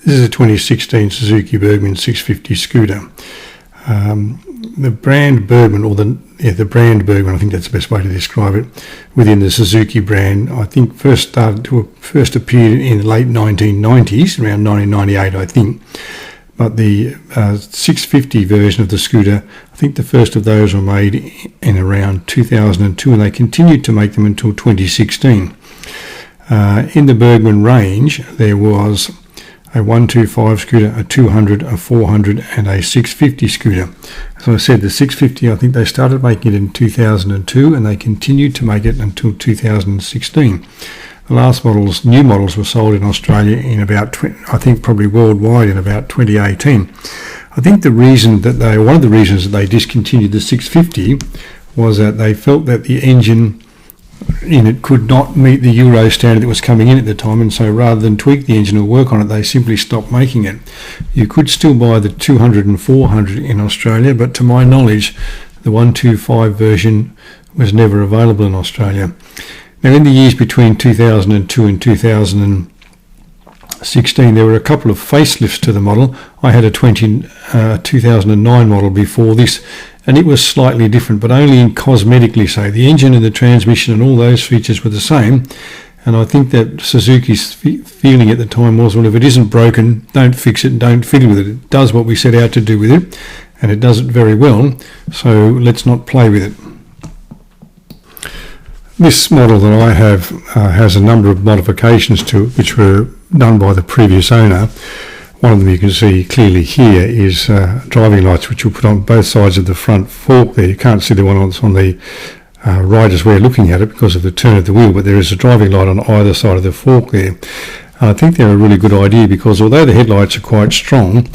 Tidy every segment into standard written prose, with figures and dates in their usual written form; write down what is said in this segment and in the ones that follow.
This is a 2016 Suzuki Burgman 650 scooter. The brand Burgman, or the brand Burgman, I think that's the best way to describe it, within the Suzuki brand, I think first appeared in the late 1990s, around 1998, I think. But the 650 version of the scooter, I think the first of those were made in around 2002, and they continued to make them until 2016. In the Burgman range, there was a 125 scooter, a 200, a 400 and a 650 scooter. As I said, the 650, I think they started making it in 2002 and they continued to make it until 2016. The last new models were sold in Australia in about, I think probably worldwide in about 2018. I think one of the reasons that they discontinued the 650 was that they felt that the engine in it could not meet the Euro standard that was coming in at the time, and so rather than tweak the engine or work on it, they simply stopped making it. You could still buy the 200 and 400 in Australia, but to my knowledge the 125 version was never available in Australia. Now, in the years between 2002 and 2016 there were a couple of facelifts to the model. I had a 2009 model before this, and it was slightly different, but only in cosmetically so. The engine and the transmission and all those features were the same, and I think that Suzuki's feeling at the time was, well, if it isn't broken, don't fix it, don't fiddle with it. It does what we set out to do with it, and it does it very well, so let's not play with it. This model that I have has a number of modifications to it, which were done by the previous owner. One of them you can see clearly here is driving lights, which will put on both sides of the front fork there. You can't see the one that's on the right as we're looking at it because of the turn of the wheel, but there is a driving light on either side of the fork there. I think they're a really good idea because although the headlights are quite strong,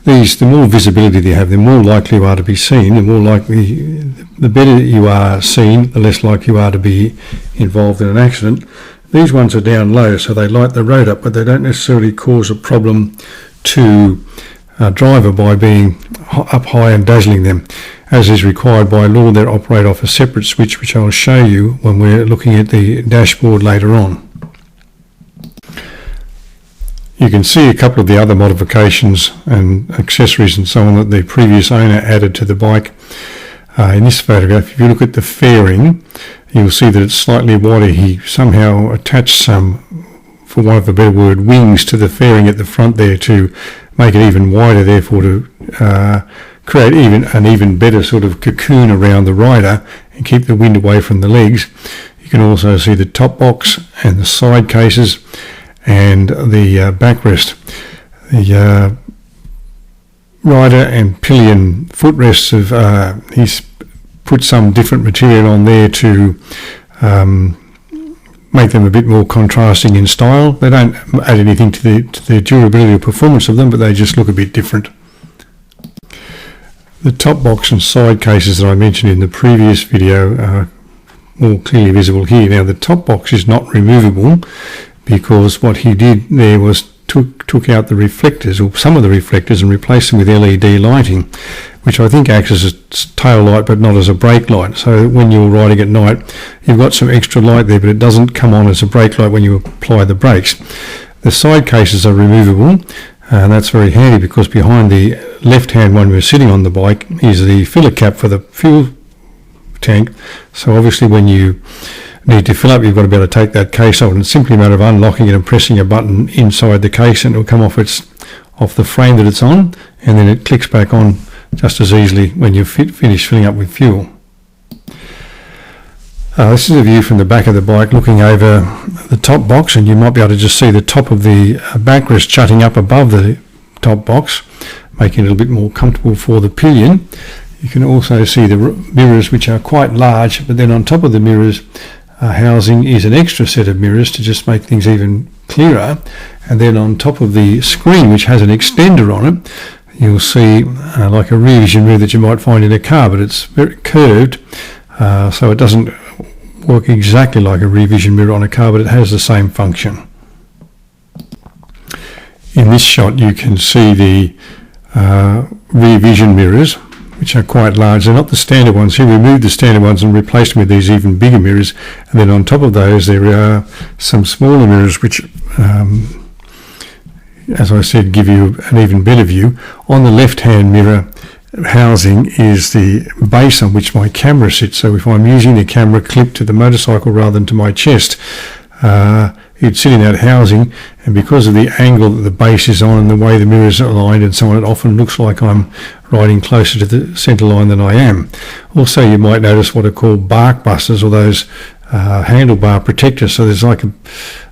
the more visibility they have, the more likely you are to be seen, the better you are seen, the less likely you are to be involved in an accident. These ones are down low, so they light the road up, but they don't necessarily cause a problem to a driver by being up high and dazzling them. As is required by law, they operate off a separate switch, which I'll show you when we're looking at the dashboard later on. You can see a couple of the other modifications and accessories and so on that the previous owner added to the bike. In this photograph, if you look at the fairing, you'll see that it's slightly wider. He somehow attached some, for want of a better word, wings to the fairing at the front there to make it even wider, therefore to create an even better sort of cocoon around the rider and keep the wind away from the legs. You can also see the top box and the side cases and the backrest. The rider and pillion footrests he's put some different material on there to make them a bit more contrasting in style. They don't add anything to the durability or performance of them, but they just look a bit different. The top box and side cases that I mentioned in the previous video are more clearly visible here. Now, the top box is not removable because what he did there was took out the reflectors, or some of the reflectors, and replaced them with LED lighting, which I think acts as a tail light but not as a brake light. So when you're riding at night, you've got some extra light there, but it doesn't come on as a brake light when you apply the brakes. The side cases are removable, and that's very handy because behind the left-hand one we're sitting on the bike is the filler cap for the fuel tank. So obviously when you need to fill up, you've got to be able to take that case off, and it's simply a matter of unlocking it and pressing a button inside the case, and it will come off the frame that it's on, and then it clicks back on just as easily when you've finished filling up with fuel. This is a view from the back of the bike looking over the top box, and you might be able to just see the top of the backrest jutting up above the top box, making it a little bit more comfortable for the pillion. You can also see the mirrors, which are quite large, but then on top of the mirrors housing is an extra set of mirrors to just make things even clearer, and then on top of the screen, which has an extender on it, you'll see like a rear vision mirror that you might find in a car, but it's very curved, so it doesn't work exactly like a rear vision mirror on a car, but it has the same function. In this shot you can see the rear vision mirrors, which are quite large. They're not the standard ones. Here we removed the standard ones and replaced them with these even bigger mirrors, and then on top of those there are some smaller mirrors which as I said, give you an even better view. On the left-hand mirror housing is the base on which my camera sits. So if I'm using the camera clipped to the motorcycle rather than to my chest, it'd sit in that housing, and because of the angle that the base is on and the way the mirrors are aligned and so on, it often looks like I'm riding closer to the centre line than I am. Also, you might notice what are called bark busters, or those handlebar protectors. So there's like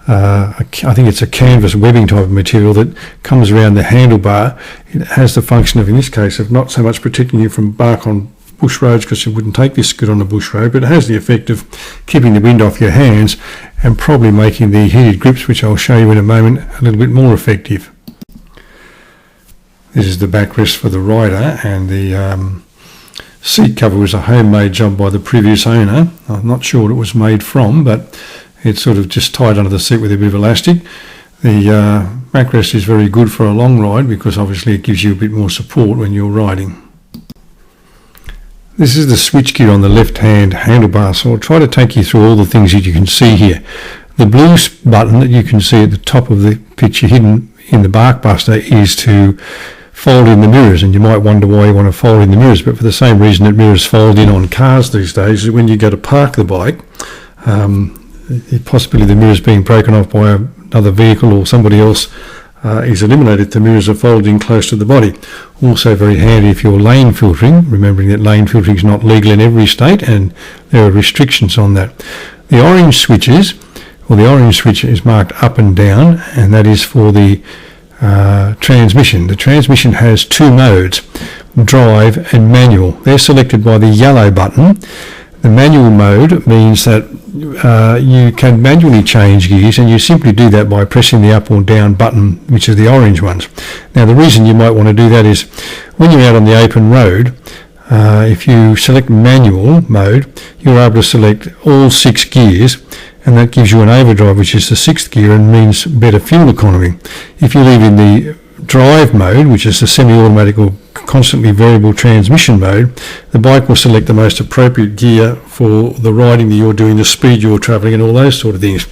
I think it's a canvas webbing type of material that comes around the handlebar. It has the function of, in this case, of not so much protecting you from bark on bush roads, because you wouldn't take this good on a bush road, but it has the effect of keeping the wind off your hands and probably making the heated grips, which I'll show you in a moment, a little bit more effective. This is the backrest for the rider, and the seat cover was a homemade job by the previous owner. I'm not sure what it was made from, but it's sort of just tied under the seat with a bit of elastic. The backrest is very good for a long ride because obviously it gives you a bit more support when you're riding. This is the switch gear on the left-hand handlebar, so I'll try to take you through all the things that you can see here. The blue button that you can see at the top of the picture hidden in the bark buster is to fold in the mirrors, and you might wonder why you want to fold in the mirrors, but for the same reason that mirrors fold in on cars these days, is when you go to park the bike, possibly the mirrors being broken off by another vehicle or somebody else is eliminated. The mirrors are folded in close to the body. Also very handy if you're lane filtering, remembering that lane filtering is not legal in every state and there are restrictions on that. The orange switches, or the orange switch is marked up and down, and that is for the transmission. The transmission has two modes, drive and manual. They're selected by the yellow button. The manual mode means that you can manually change gears, and you simply do that by pressing the up or down button, which are the orange ones. Now, the reason you might want to do that is when you're out on the open road, if you select manual mode, you're able to select all 6 gears, and that gives you an overdrive, which is the 6th gear, and means better fuel economy. If you leave in the drive mode, which is the semi-automatic or constantly variable transmission mode, the bike will select the most appropriate gear for the riding that you're doing, the speed you're travelling, and all those sort of things.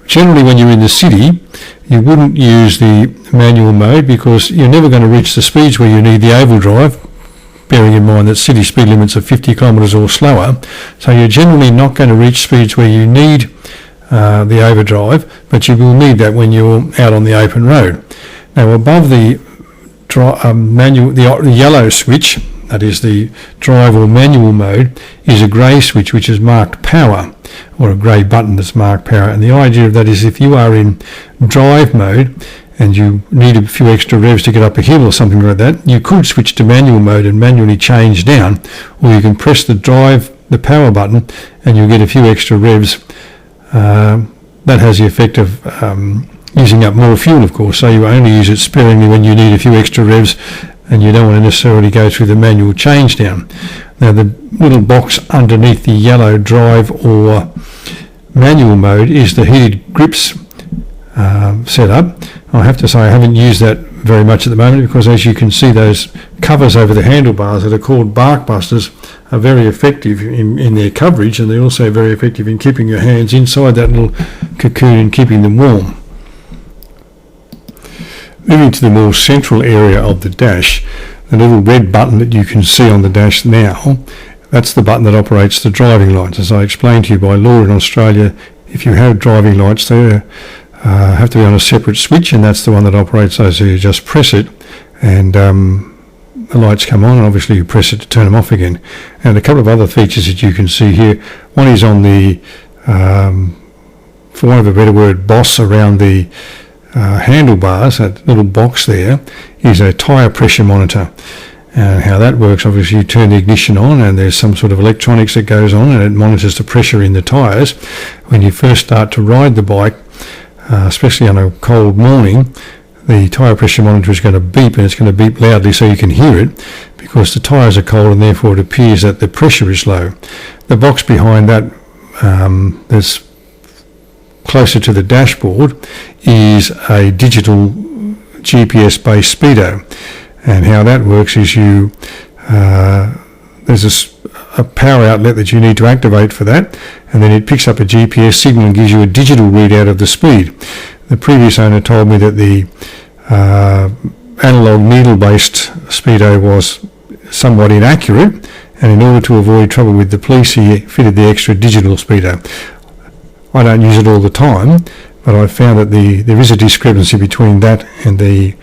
Generally, when you're in the city, you wouldn't use the manual mode because you're never going to reach the speeds where you need the overdrive, bearing in mind that city speed limits are 50 kilometres or slower. So you're generally not going to reach speeds where you need the overdrive, but you will need that when you're out on the open road. Now, above the the yellow switch, that is the drive or manual mode, is a grey switch which is marked power, or a grey button that's marked power. And the idea of that is if you are in drive mode and you need a few extra revs to get up a hill or something like that, you could switch to manual mode and manually change down, or you can press the power button, and you'll get a few extra revs. That has the effect of using up more fuel, of course, so you only use it sparingly when you need a few extra revs and you don't want to necessarily go through the manual change down. Now, the little box underneath the yellow drive or manual mode is the heated grips setup. I have to say I haven't used that very much at the moment because, as you can see, those covers over the handlebars that are called bark busters are very effective in their coverage, and they're also very effective in keeping your hands inside that little cocoon and keeping them warm. Moving to the more central area of the dash, the little red button that you can see on the dash now, that's the button that operates the driving lights. As I explained to you, by law in Australia, if you have driving lights, they have to be on a separate switch, and that's the one that operates those. So you just press it and the lights come on, and obviously you press it to turn them off again. And a couple of other features that you can see here. One is on the, for want of a better word, boss around the handlebars, that little box there, is a tyre pressure monitor. And how that works, obviously you turn the ignition on and there's some sort of electronics that goes on and it monitors the pressure in the tyres. When you first start to ride the bike, especially on a cold morning, the tyre pressure monitor is going to beep, and it's going to beep loudly so you can hear it, because the tyres are cold and therefore it appears that the pressure is low. The box behind that, there's closer to the dashboard, is a digital GPS-based speedo. And how that works is you there's a power outlet that you need to activate for that, and then it picks up a GPS signal and gives you a digital readout of the speed. The previous owner told me that the analog needle-based speedo was somewhat inaccurate, and in order to avoid trouble with the police, he fitted the extra digital speedo. I don't use it all the time, but I've found that there is a discrepancy between that and the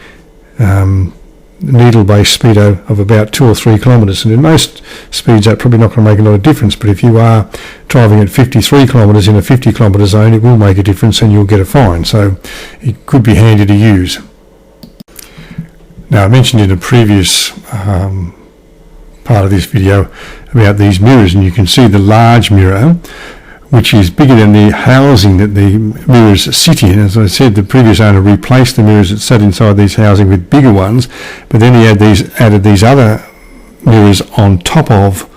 needle-based speedo of about 2 or 3 kilometres, and in most speeds that's probably not going to make a lot of difference, but if you are driving at 53 kilometres in a 50 kilometre zone, it will make a difference and you'll get a fine, so it could be handy to use. Now, I mentioned in a previous part of this video about these mirrors, and you can see the large mirror, which is bigger than the housing that the mirrors sit in. As I said, the previous owner replaced the mirrors that sat inside these housing with bigger ones, but then he added these other mirrors on top of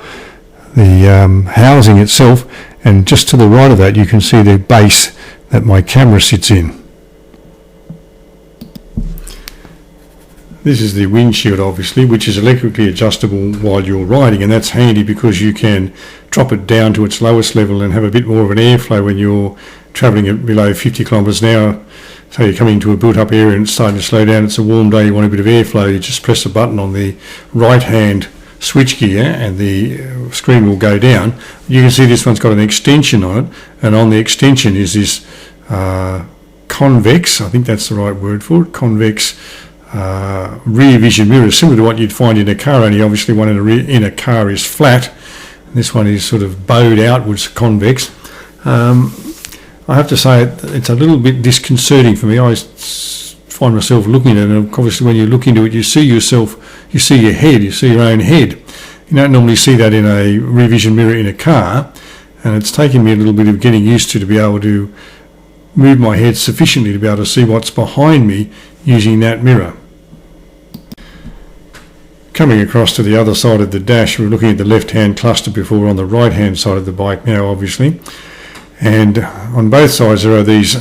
the housing itself, and just to the right of that you can see the base that my camera sits in. This is the windshield, obviously, which is electrically adjustable while you're riding, and that's handy because you can drop it down to its lowest level and have a bit more of an airflow when you're travelling at below 50 kilometres an hour. So you're coming to a built-up area and it's starting to slow down, it's a warm day, you want a bit of airflow, you just press a button on the right-hand switch gear and the screen will go down. You can see this one's got an extension on it, and on the extension is this convex, I think that's the right word for it, convex rear vision mirror, similar to what you'd find in a car, only obviously one in a car is flat. This one is sort of bowed outwards, convex. I have to say it's a little bit disconcerting for me. I find myself looking at it, and obviously when you look into it you see yourself, you see your head, you see your own head. You don't normally see that in a rear vision mirror in a car, and it's taken me a little bit of getting used to be able to move my head sufficiently to be able to see what's behind me using that mirror. Coming across to the other side of the dash, we were looking at the left-hand cluster before, on the right-hand side of the bike now, obviously. And on both sides there are these,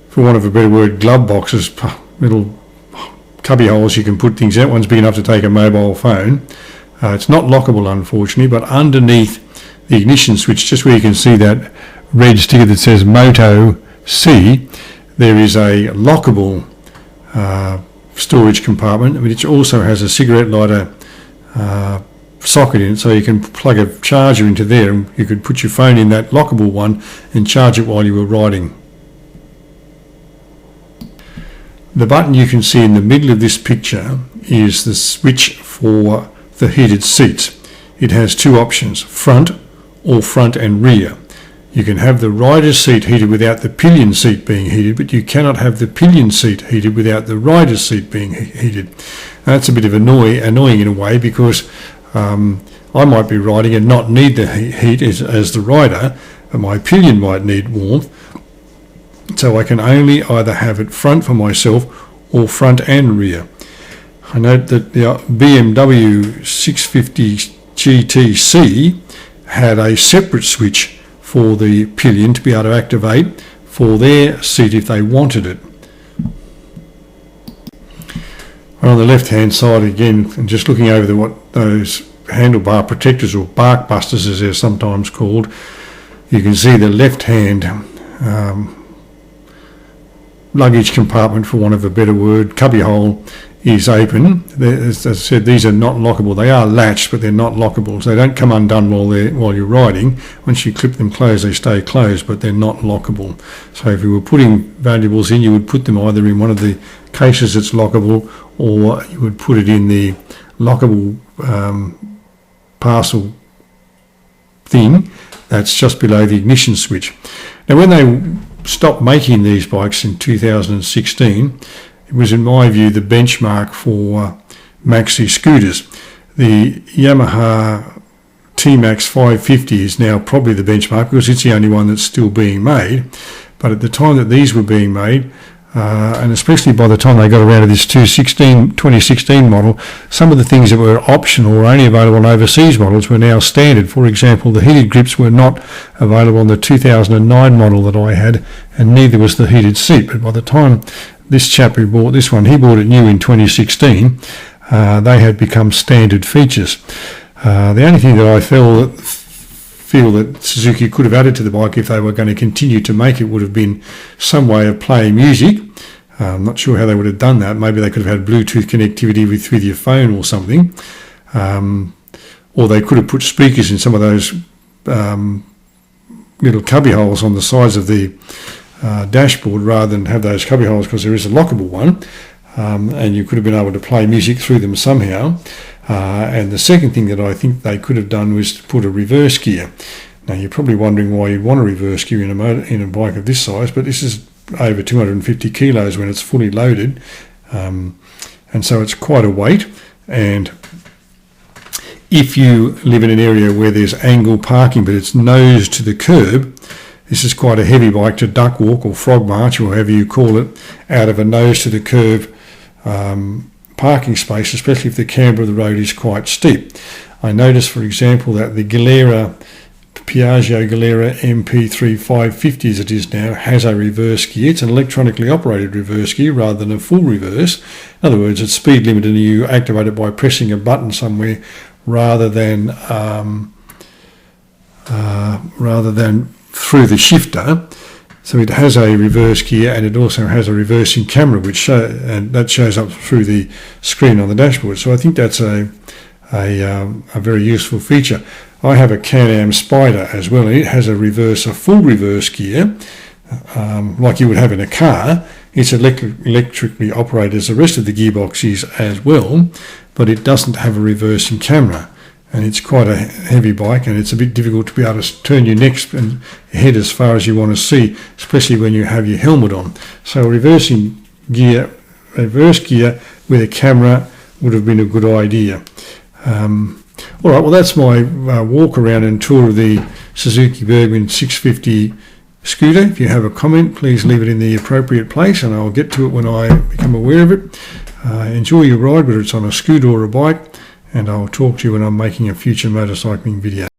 for want of a better word, glove boxes, little cubby holes you can put things out. One's big enough to take a mobile phone. It's not lockable, unfortunately, but underneath the ignition switch, just where you can see that red sticker that says Moto C, there is a lockable storage compartment, which also has a cigarette lighter socket in it, so you can plug a charger into there and you could put your phone in that lockable one and charge it while you were riding. The button you can see in the middle of this picture is the switch for the heated seats. It has 2 options, front or front and rear. You can have the rider's seat heated without the pillion seat being heated, but you cannot have the pillion seat heated without the rider's seat being heated. And that's a bit of annoying in a way, because I might be riding and not need the heat as the rider, but my pillion might need warmth. So I can only either have it front for myself or front and rear. I note that the BMW 650 GTC had a separate switch for the pillion to be able to activate for their seat if they wanted it. On the left hand side again, and just looking over what those handlebar protectors, or bark busters as they're sometimes called, you can see the left hand luggage compartment, for want of a better word, cubbyhole, is open. As I said, these are not lockable. They are latched, but they're not lockable, so they don't come undone while you're riding. Once you clip them closed, they stay closed, but they're not lockable. So if you were putting valuables in, you would put them either in one of the cases that's lockable, or you would put it in the lockable parcel thing that's just below the ignition switch. Now, when they stopped making these bikes in 2016, it was, in my view, the benchmark for maxi scooters. The Yamaha T-Max 550 is now probably the benchmark, because it's the only one that's still being made. But at the time that these were being made, and especially by the time they got around to this 2016 model, some of the things that were optional or only available on overseas models were now standard. For example, the heated grips were not available on the 2009 model that I had, and neither was the heated seat. But by the time this chap who bought this one, he bought it new in 2016, they had become standard features. The only thing that I feel that Suzuki could have added to the bike if they were going to continue to make it would have been some way of playing music. I'm not sure how they would have done that. Maybe they could have had Bluetooth connectivity with your phone or something. Or they could have put speakers in some of those little cubby holes on the sides of the dashboard rather than have those cubby holes, because there is a lockable one, and you could have been able to play music through them somehow. And the second thing that I think they could have done was to put a reverse gear. Now you're probably wondering why you'd want a reverse gear in a bike of this size, but this is over 250 kilos when it's fully loaded, and so it's quite a weight. And if you live in an area where there's angle parking but it's nose to the curb, this is quite a heavy bike to duck walk or frog march or however you call it out of a nose to the curb parking space, especially if the camber of the road is quite steep. I noticed, for example, that the Piaggio Galera MP3 550 as it is now has a reverse gear. It's an electronically operated reverse gear rather than a full reverse. In other words, it's speed limited and you activate it by pressing a button somewhere rather than through the shifter. So it has a reverse gear and it also has a reversing camera, and that shows up through the screen on the dashboard. So I think that's a very useful feature. I have a Can-Am Spider as well, and it has a full reverse gear, like you would have in a car. It's electrically operated as the rest of the gearbox is as well, but it doesn't have a reversing camera. And it's quite a heavy bike, and it's a bit difficult to be able to turn your neck and head as far as you want to see, especially when you have your helmet on. So a reverse gear with a camera would have been a good idea. All right, well, that's my walk around and tour of the Suzuki Burgman 650 scooter. If you have a comment, please leave it in the appropriate place and I'll get to it when I become aware of it. Enjoy your ride, whether it's on a scooter or a bike, and I'll talk to you when I'm making a future motorcycling video.